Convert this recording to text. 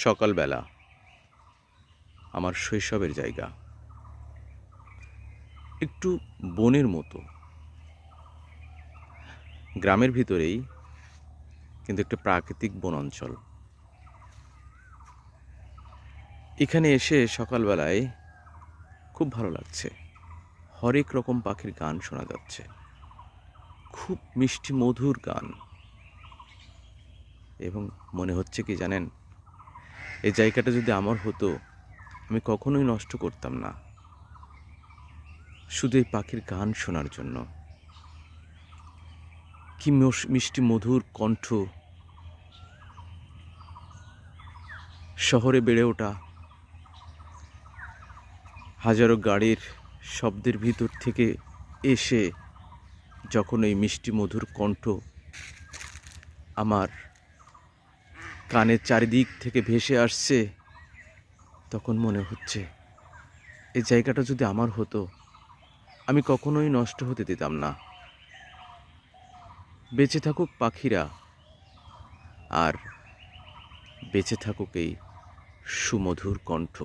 সকালবেলা আমার শৈশবের জায়গা, একটু বনের মতো, গ্রামের ভিতরেই, কিন্তু একটা প্রাকৃতিক বন অঞ্চল। এখানে এসে সকালবেলায় খুব ভালো লাগছে। হরেক রকম পাখির গান শোনা যাচ্ছে, খুব মিষ্টি মধুর গান। এবং মনে হচ্ছে কি জানেন, এই জায়গাটা যদি আমার হতো, আমি কখনোই নষ্ট করতাম না, শুধু এই পাখির গান শোনার জন্য। কি মিষ্টি মধুর কণ্ঠ। শহরে বেড়ে ওঠা, হাজারো গাড়ির শব্দের ভিতর থেকে এসে যখন এই মিষ্টি মধুর কণ্ঠ আমার কানের চারিদিক থেকে ভেসে আসছে, তখন মনে হচ্ছে এই জায়গাটা যদি আমার হতো, আমি কখনোই নষ্ট হতে দিতাম না। বেঁচে থাকুক পাখিরা, আর বেঁচে থাকুক এই সুমধুর কণ্ঠ।